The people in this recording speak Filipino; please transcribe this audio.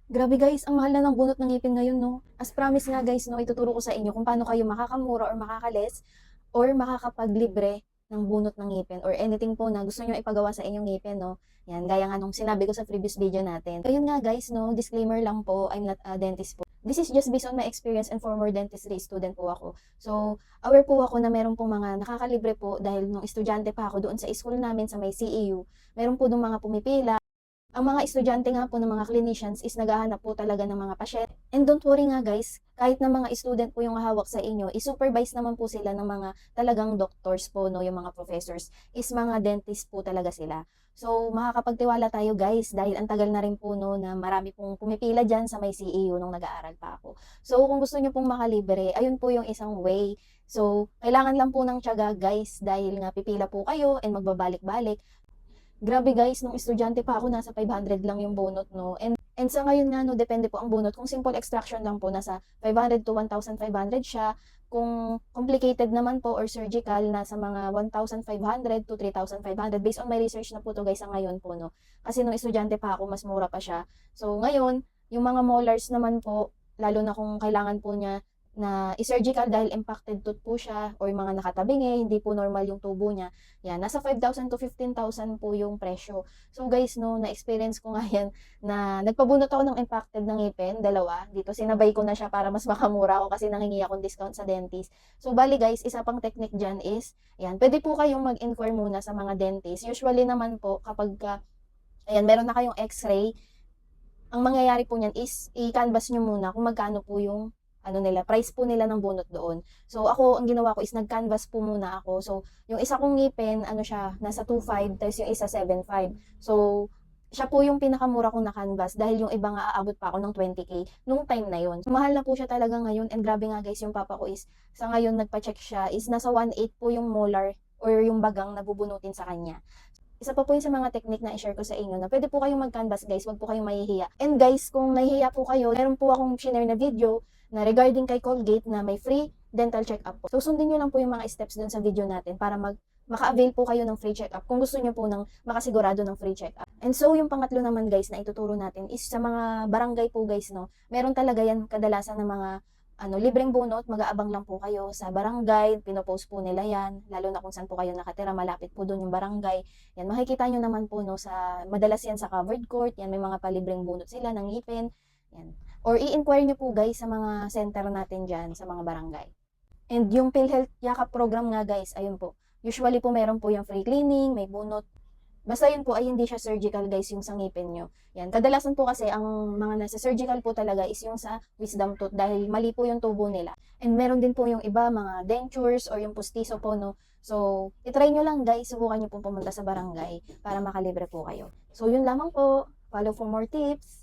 Grabe guys, ang mahal na ng bunot ng ngipin ngayon, no? As promise nga guys, no, ituturo ko sa inyo kung paano kayo makakamura or makakalis or makakapaglibre ng bunot ng ngipin or anything po na gusto nyo ipagawa sa inyong ngipin, no? Yan, gaya nga nung sinabi ko sa previous video natin. Ayun nga guys, no, disclaimer lang po, I'm not a dentist po. This is just based on my experience and former dentistry student po ako. So, aware po ako na meron pong mga nakakalibre po dahil nung estudyante pa ako doon sa school namin sa may CEU, meron po doon mga pumipila. Ang mga estudyante nga po ng mga clinicians is naghahanap po talaga ng mga pasyente. And don't worry nga guys, kahit na mga student po yung hawak sa inyo, i-supervise naman po sila ng mga talagang doctors po, no, yung mga professors, is mga dentist po talaga sila. So, makakapagtiwala tayo guys dahil ang tagal na rin po no na marami pong pumipila dyan sa may CEU nung nag-aaral pa ako. So, kung gusto nyo pong makalibre, ayun po yung isang way. So, kailangan lang po ng tiyaga guys dahil nga pipila po kayo and magbabalik-balik. Grabe guys, nung estudyante pa ako, nasa 500 lang yung bunot, no? And sa ngayon nga, no, depende po ang bunot. Kung simple extraction lang po, nasa 500 to 1,500 siya. Kung complicated naman po or surgical, nasa mga 1,500 to 3,500. Based on my research na po to guys, sa ngayon po, no? Kasi nung estudyante pa ako, mas mura pa siya. So ngayon, yung mga molars naman po, lalo na kung kailangan po niya na i-surgical dahil impacted tooth po siya or mga nakatabingi, hindi po normal yung tubo niya. Yan, nasa 5,000 to 15,000 po yung presyo. So guys, no, na-experience ko nga yan na nagpabunot ako ng impacted ng ngipin, dalawa. Dito sinabay ko na siya para mas makamura ako kasi nangingi akong discount sa dentist. So bali guys, isa pang technique dyan is, yan, pwede po kayong mag-inquire muna sa mga dentist. Usually naman po kapag ayan, meron na kayong x-ray, ang mangyayari po niyan is i-canvas nyo muna kung magkano po yung price po nila ng bunot doon. So ako, ang ginawa ko is nag-canvas po muna ako. So yung isa kong ngipin, siya, nasa 2,500, tapos yung isa 7,500. So siya po yung pinakamura kong na-canvas dahil yung iba nga aabot pa ako ng 20K nung time na yun. So, mahal na po siya talaga ngayon and grabe nga guys, yung papa ko is sa ngayon nagpa-check siya is nasa 1,800 po yung molar or yung bagang na bubunutin sa kanya. Isa pa po yun sa mga technique na i-share ko sa inyo na pwede po kayong mag-canvas guys, wag po kayong mahihiya. And guys, kung nahihiya po kayo, meron po akong share na video na regarding kay Colgate na may free dental check-up po. So sundin nyo lang po yung mga steps dun sa video natin para maka-avail po kayo ng free check-up kung gusto nyo po ng makasigurado ng free check-up. And so yung pangatlo naman guys na ituturo natin is sa mga barangay po guys, no. Meron talaga yan kadalasan ng mga libreng bunot, mag-aabang lang po kayo sa barangay, pinopost po nila yan, lalo na kung saan po kayo nakatira, malapit po doon yung barangay. Yan, makikita nyo naman po, no, madalas yan sa covered court, yan, may mga palibreng bunot sila ng ngipin, yan. Or i-inquire nyo po guys sa mga center natin dyan, sa mga barangay. And yung PhilHealth Yakap program nga guys, ayun po, usually po meron po yung free cleaning, may bunot, basta yun po ay hindi siya surgical guys yung sa ngipin nyo. Yan. Kadalasan po kasi ang mga nasa surgical po talaga is yung sa wisdom tooth dahil mali po yung tubo nila. And meron din po yung iba mga dentures or yung pustiso po, no. So, itry nyo lang guys, subukan nyo po pumunta sa barangay para makalibre po kayo. So, yun lamang po. Follow for more tips.